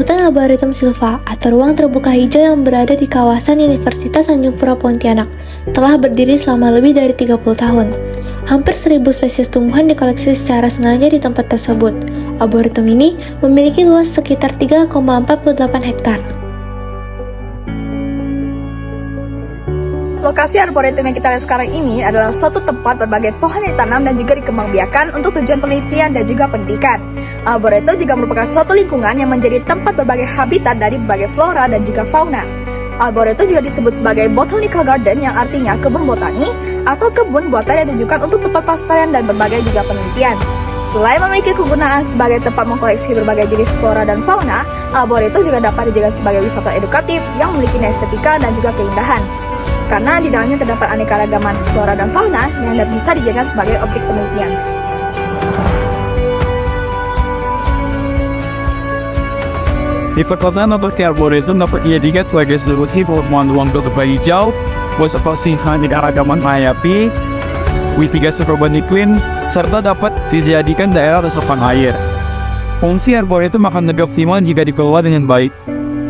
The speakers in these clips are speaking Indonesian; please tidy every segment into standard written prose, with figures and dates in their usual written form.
Hutan Arboretum Silva atau ruang terbuka hijau yang berada di kawasan Universitas Tanjung Pura Pontianak telah berdiri selama lebih dari 30 tahun. Hampir 1000 spesies tumbuhan dikoleksi secara sengaja di tempat tersebut. Arboretum ini memiliki luas sekitar 3,48 hektar. Lokasi arboretum yang kita lihat sekarang ini adalah suatu tempat berbagai pohon yang ditanam dan juga dikembangbiakan untuk tujuan penelitian dan juga pendidikan. Arboretum juga merupakan suatu lingkungan yang menjadi tempat berbagai habitat dari berbagai flora dan juga fauna. Arboretum juga disebut sebagai botanical garden yang artinya kebun botani atau kebun buatan yang ditujukan untuk tempat pelestarian dan berbagai juga penelitian. Selain memiliki kegunaan sebagai tempat mengkoleksi berbagai jenis flora dan fauna, arboretum juga dapat dijadikan sebagai wisata edukatif yang memiliki estetika dan juga keindahan. Karena di dalamnya terdapat aneka ragaman flora dan fauna yang bisa dijadikan sebagai objek penelitian. Di perkotaan atau arboretum dapat dijadikan sebagai solusi pemenuhan ruang terbuka hijau, bersepersihan di ragaman hayati, mitigasi perubahan iklim, serta dapat dijadikan daerah resapan air. Fungsi arboretum akan lebih optimal jika dikelola dengan baik.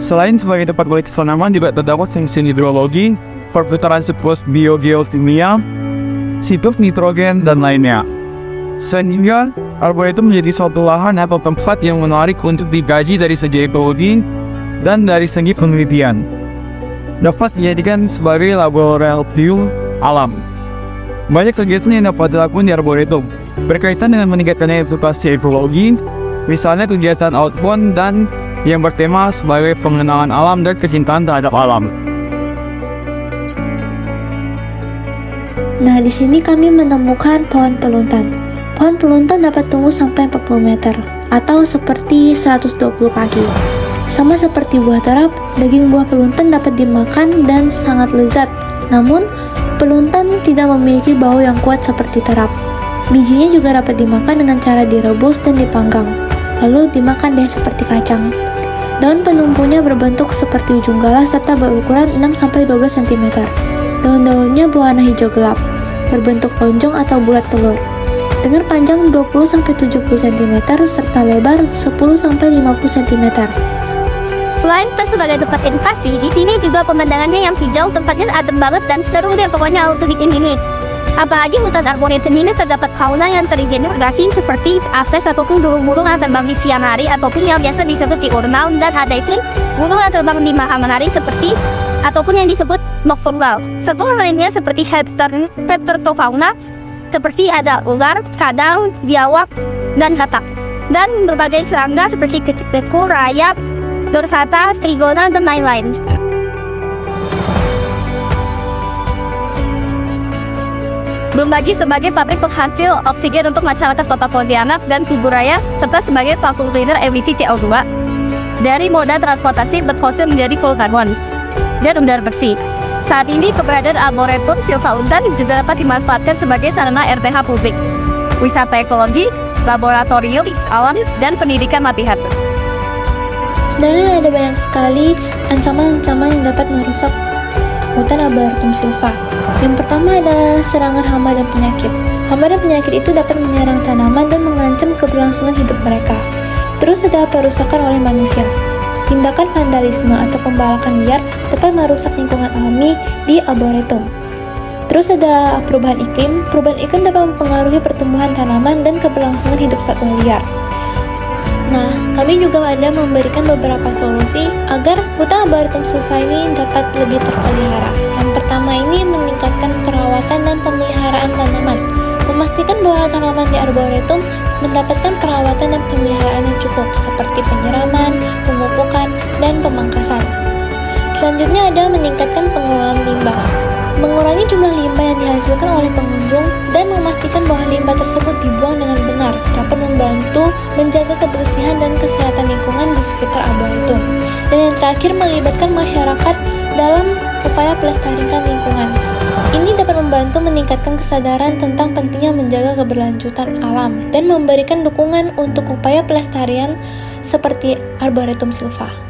Selain sebagai tempat koleksi tanaman, juga terdapat fungsi hidrologi, perputaran siklus biogeokimia, siklus nitrogen, dan lainnya. Sehingga, arboretum menjadi suatu lahan atau tempat yang menarik untuk dikaji dari segi ekologi dan dari segi penelitian. Dapat dijadikan sebagai laboratorium alam. Banyak kegiatan yang dapat dilakukan di arboretum berkaitan dengan meningkatkan edukasi ekologi, misalnya kegiatan outbound dan yang bertema sebagai pengenalan alam dan kecintaan terhadap alam. Nah, di sini kami menemukan pohon peluntan. Pohon peluntan dapat tumbuh sampai 40 meter atau seperti 120 kaki. Sama seperti buah terap, daging buah peluntan dapat dimakan dan sangat lezat. Namun, peluntan tidak memiliki bau yang kuat seperti terap. Bijinya juga dapat dimakan dengan cara direbus dan dipanggang, lalu dimakan deh seperti kacang. Daun penumpunya berbentuk seperti ujung galah serta berukuran 6-12 cm. Daun-daunnya berwarna hijau gelap, berbentuk lonjong atau bulat telur, dengan panjang 20-70 cm serta lebar 10-50 cm. Selain sebagai tempat edukasi, di sini juga pemandangannya yang hijau, tempatnya adem banget dan seru deh pokoknya untuk ini. Apalagi hutan arboretum ini terdapat fauna yang terregenerasi seperti aves ataupun burung-burung yang terbang di siang hari ataupun yang biasa disebut diurnal, dan ada pun burung yang terbang di malam hari seperti ataupun yang disebut nocturnal. Serta lainnya seperti herpetofauna seperti ada ular, kadal, biawak, dan katak. Dan berbagai serangga seperti ketiku, rayap, dorsata, trigona, dan lain-lain. Belum lagi sebagai pabrik penghasil oksigen untuk masyarakat kota Pontianak dan Kuburaya, serta sebagai fakultator emisi CO2 dari moda transportasi berfosil menjadi full karbon dan udara bersih. Saat ini keberadaan Arboretum Silva Undan juga dapat dimanfaatkan sebagai sarana RTH publik, wisata ekologi, laboratorium alam, dan pendidikan latihan. Sebenarnya ada banyak sekali ancaman-ancaman yang dapat merusak hutan Arboretum Silva. Yang pertama adalah serangan hama dan penyakit. Hama dan penyakit itu dapat menyerang tanaman dan mengancam keberlangsungan hidup mereka. Terus ada perusakan oleh manusia. Tindakan vandalisme atau pembalakan liar dapat merusak lingkungan alami di arboretum. Terus ada perubahan iklim. Perubahan iklim dapat mempengaruhi pertumbuhan tanaman dan keberlangsungan hidup satwa liar. Nah, kami juga ada memberikan beberapa solusi agar hutan Arboretum Silva ini dapat lebih terpelihara. Yang pertama ini meningkatkan perawatan dan pemeliharaan tanaman. Memastikan bahwa tanaman di arboretum mendapatkan perawatan dan pemeliharaan yang cukup, seperti penyiraman, pemupukan, dan pemangkasan. Selanjutnya ada meningkatkan pengelolaan limbah. Mengurangi jumlah limbah yang dihasilkan oleh pengunjung dan memastikan bahwa limbah tersebut dibuang dengan benar dapat membantu menjaga kebersihan dan kesehatan lingkungan di sekitar arboretum. Dan yang terakhir, melibatkan masyarakat dalam upaya pelestarian lingkungan. Ini dapat membantu meningkatkan kesadaran tentang pentingnya menjaga keberlanjutan alam dan memberikan dukungan untuk upaya pelestarian seperti Arboretum Silva.